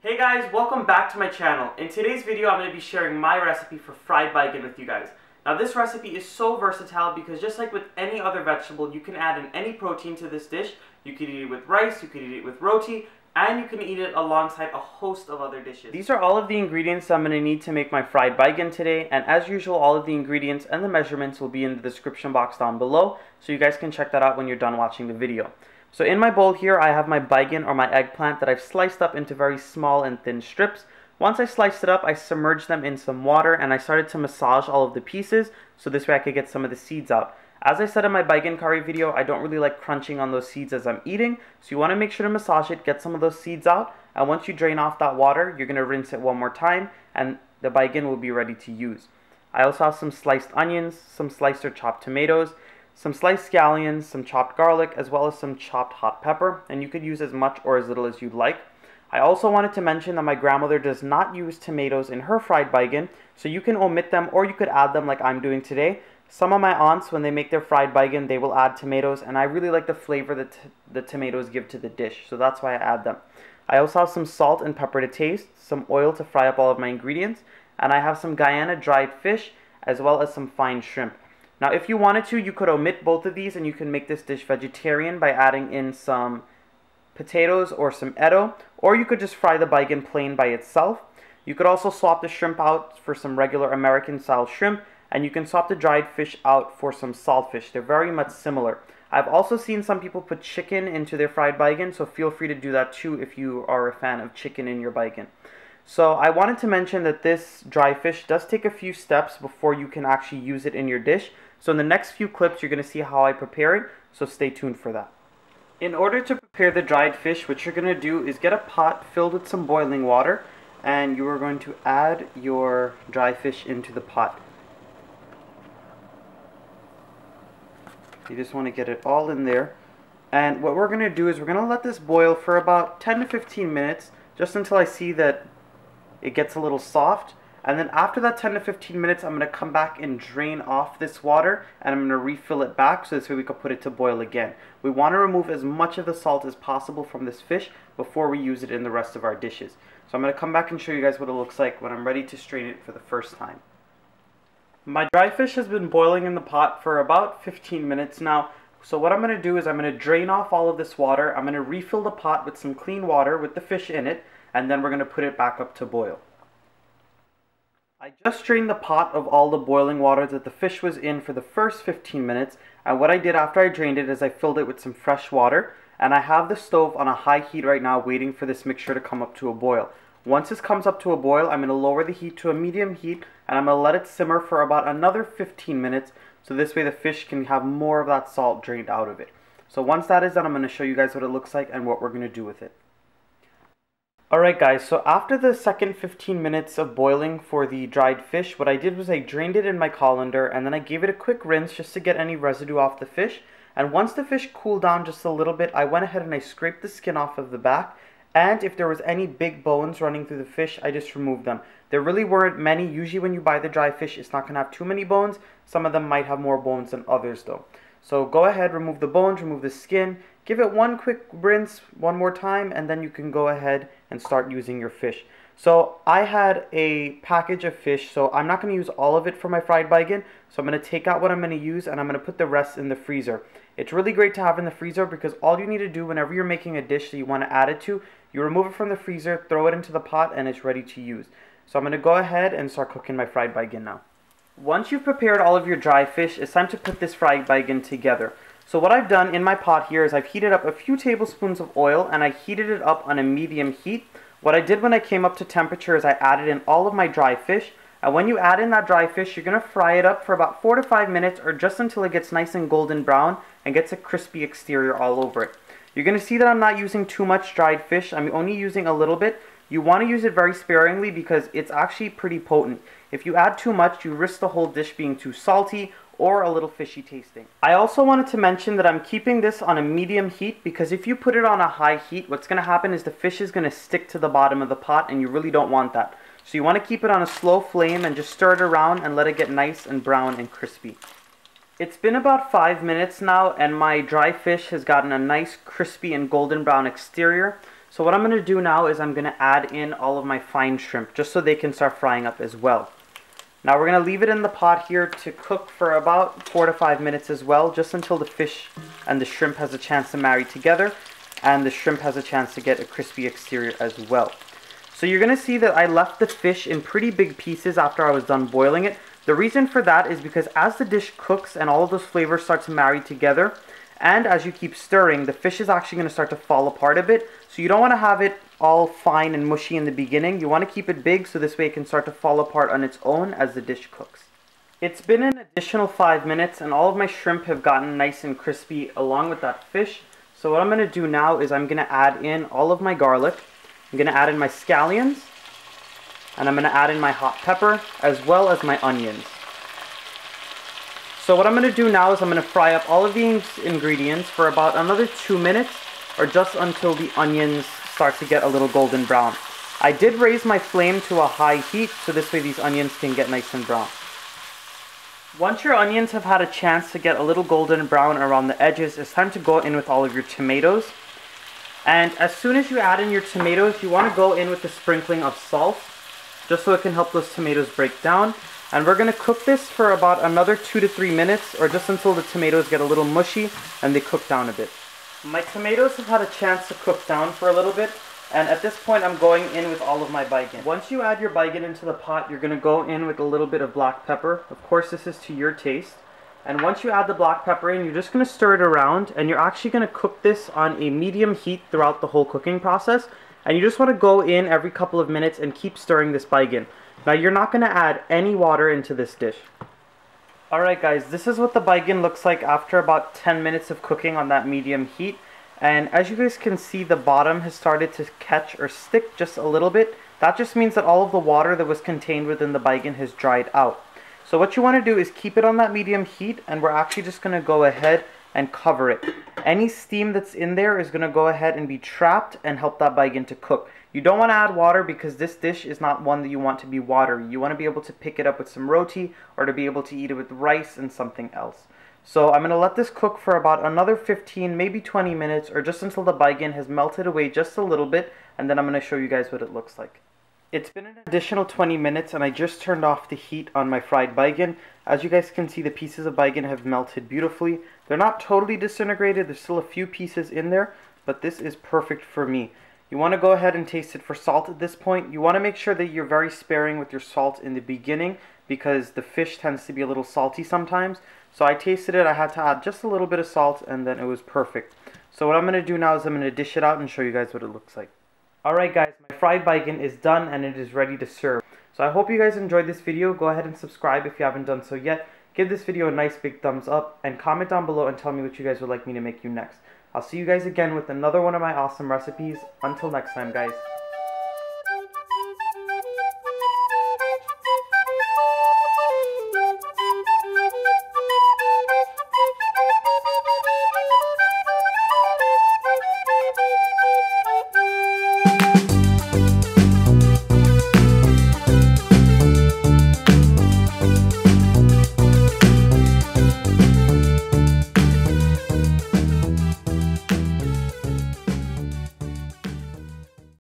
Hey guys, welcome back to my channel. In today's video, I'm going to be sharing my recipe for fried baigan with you guys. Now this recipe is so versatile because just like with any other vegetable, you can add in any protein to this dish. You could eat it with rice, you could eat it with roti, and you can eat it alongside a host of other dishes. These are all of the ingredients I'm going to need to make my fried baigan today, and as usual, all of the ingredients and the measurements will be in the description box down below, so you guys can check that out when you're done watching the video. So in my bowl here, I have my baigan or my eggplant that I've sliced up into very small and thin strips. Once I sliced it up, I submerged them in some water and I started to massage all of the pieces so this way I could get some of the seeds out. As I said in my baigan curry video, I don't really like crunching on those seeds as I'm eating, so you want to make sure to massage it, get some of those seeds out, and once you drain off that water, you're going to rinse it one more time and the baigan will be ready to use. I also have some sliced onions, some sliced or chopped tomatoes, some sliced scallions, some chopped garlic, as well as some chopped hot pepper, and you could use as much or as little as you'd like. I also wanted to mention that my grandmother does not use tomatoes in her fried baigan, so you can omit them or you could add them like I'm doing today. Some of my aunts, when they make their fried baigan, they will add tomatoes, and I really like the flavor that the tomatoes give to the dish, so that's why I add them. I also have some salt and pepper to taste, some oil to fry up all of my ingredients, and I have some Guyana dried fish, as well as some fine shrimp. Now, if you wanted to, you could omit both of these and you can make this dish vegetarian by adding in some potatoes or some edo, or you could just fry the baigan plain by itself. You could also swap the shrimp out for some regular American-style shrimp, and you can swap the dried fish out for some saltfish. They're very much similar. I've also seen some people put chicken into their fried baigan, so feel free to do that too if you are a fan of chicken in your baigan. So I wanted to mention that this dry fish does take a few steps before you can actually use it in your dish. So in the next few clips, you're going to see how I prepare it, so stay tuned for that. In order to prepare the dried fish, what you're going to do is get a pot filled with some boiling water, and you are going to add your dry fish into the pot. You just want to get it all in there. And what we're going to do is we're going to let this boil for about 10 to 15 minutes, just until I see that it gets a little soft. And then after that 10 to 15 minutes, I'm going to come back and drain off this water, and I'm going to refill it back so this way we can put it to boil again. We want to remove as much of the salt as possible from this fish before we use it in the rest of our dishes. So I'm going to come back and show you guys what it looks like when I'm ready to strain it for the first time. My dry fish has been boiling in the pot for about 15 minutes now. So what I'm going to do is I'm going to drain off all of this water. I'm going to refill the pot with some clean water with the fish in it, and then we're going to put it back up to boil. I just drained the pot of all the boiling water that the fish was in for the first 15 minutes, and what I did after I drained it is I filled it with some fresh water, and I have the stove on a high heat right now waiting for this mixture to come up to a boil. Once this comes up to a boil, I'm going to lower the heat to a medium heat, and I'm going to let it simmer for about another 15 minutes, so this way the fish can have more of that salt drained out of it. So once that is done, I'm going to show you guys what it looks like and what we're going to do with it. Alright guys, so after the second 15 minutes of boiling for the dried fish, what I did was I drained it in my colander and then I gave it a quick rinse just to get any residue off the fish. And once the fish cooled down just a little bit, I went ahead and I scraped the skin off of the back. And if there was any big bones running through the fish, I just removed them. There really weren't many. Usually when you buy the dry fish, it's not going to have too many bones. Some of them might have more bones than others though. So go ahead, remove the bones, remove the skin, give it one quick rinse one more time, and then you can go ahead and start using your fish. So I had a package of fish, so I'm not going to use all of it for my fried baigan. So I'm going to take out what I'm going to use and I'm going to put the rest in the freezer. It's really great to have in the freezer because all you need to do whenever you're making a dish that you want to add it to, you remove it from the freezer, throw it into the pot, and it's ready to use. So I'm going to go ahead and start cooking my fried baigan now. Once you've prepared all of your dry fish, it's time to put this fried baigan together. So what I've done in my pot here is I've heated up a few tablespoons of oil and I heated it up on a medium heat. What I did when I came up to temperature is I added in all of my dry fish. And when you add in that dry fish, you're going to fry it up for about 4 to 5 minutes or just until it gets nice and golden brown and gets a crispy exterior all over it. You're going to see that I'm not using too much dried fish. I'm only using a little bit. You want to use it very sparingly because it's actually pretty potent. If you add too much, you risk the whole dish being too salty or a little fishy tasting. I also wanted to mention that I'm keeping this on a medium heat because if you put it on a high heat, what's going to happen is the fish is going to stick to the bottom of the pot and you really don't want that. So you want to keep it on a slow flame and just stir it around and let it get nice and brown and crispy. It's been about 5 minutes now and my dry fish has gotten a nice crispy and golden brown exterior. So what I'm going to do now is I'm going to add in all of my fine shrimp just so they can start frying up as well. Now we're going to leave it in the pot here to cook for about 4 to 5 minutes as well, just until the fish and the shrimp has a chance to marry together and the shrimp has a chance to get a crispy exterior as well. So you're going to see that I left the fish in pretty big pieces after I was done boiling it. The reason for that is because as the dish cooks and all of those flavors start to marry together, and as you keep stirring, the fish is actually going to start to fall apart a bit. So you don't want to have it all fine and mushy in the beginning. You want to keep it big so this way it can start to fall apart on its own as the dish cooks. It's been an additional 5 minutes and all of my shrimp have gotten nice and crispy along with that fish. So what I'm going to do now is I'm going to add in all of my garlic. I'm going to add in my scallions. And I'm going to add in my hot pepper as well as my onions. So what I'm going to do now is I'm going to fry up all of these ingredients for about another 2 minutes or just until the onions start to get a little golden brown. I did raise my flame to a high heat so this way these onions can get nice and brown. Once your onions have had a chance to get a little golden brown around the edges, it's time to go in with all of your tomatoes. And as soon as you add in your tomatoes, you want to go in with a sprinkling of salt just so it can help those tomatoes break down. And we're going to cook this for about another 2 to 3 minutes or just until the tomatoes get a little mushy and they cook down a bit. My tomatoes have had a chance to cook down for a little bit, and at this point I'm going in with all of my baigan. Once you add your baigan into the pot, you're going to go in with a little bit of black pepper. Of course this is to your taste. And once you add the black pepper in, you're just going to stir it around and you're actually going to cook this on a medium heat throughout the whole cooking process. And you just want to go in every couple of minutes and keep stirring this baigan. Now you're not going to add any water into this dish. Alright guys, this is what the baigan looks like after about 10 minutes of cooking on that medium heat. And as you guys can see, the bottom has started to catch or stick just a little bit. That just means that all of the water that was contained within the baigan has dried out. So what you want to do is keep it on that medium heat, and we're actually just going to go ahead and cover it. Any steam that's in there is going to go ahead and be trapped and help that baigan to cook. You don't want to add water because this dish is not one that you want to be watery. You want to be able to pick it up with some roti or to be able to eat it with rice and something else. So I'm going to let this cook for about another 15, maybe 20 minutes or just until the baigan has melted away just a little bit, and then I'm going to show you guys what it looks like. It's been an additional 20 minutes and I just turned off the heat on my fried baigan. As you guys can see, the pieces of baigan have melted beautifully. They're not totally disintegrated, there's still a few pieces in there, but this is perfect for me. You want to go ahead and taste it for salt at this point. You want to make sure that you're very sparing with your salt in the beginning because the fish tends to be a little salty sometimes. So I tasted it, I had to add just a little bit of salt and then it was perfect. So what I'm going to do now is I'm going to dish it out and show you guys what it looks like. Alright guys, my fried baigan is done and it is ready to serve. So I hope you guys enjoyed this video. Go ahead and subscribe if you haven't done so yet. Give this video a nice big thumbs up and comment down below and tell me what you guys would like me to make you next. I'll see you guys again with another one of my awesome recipes. Until next time guys.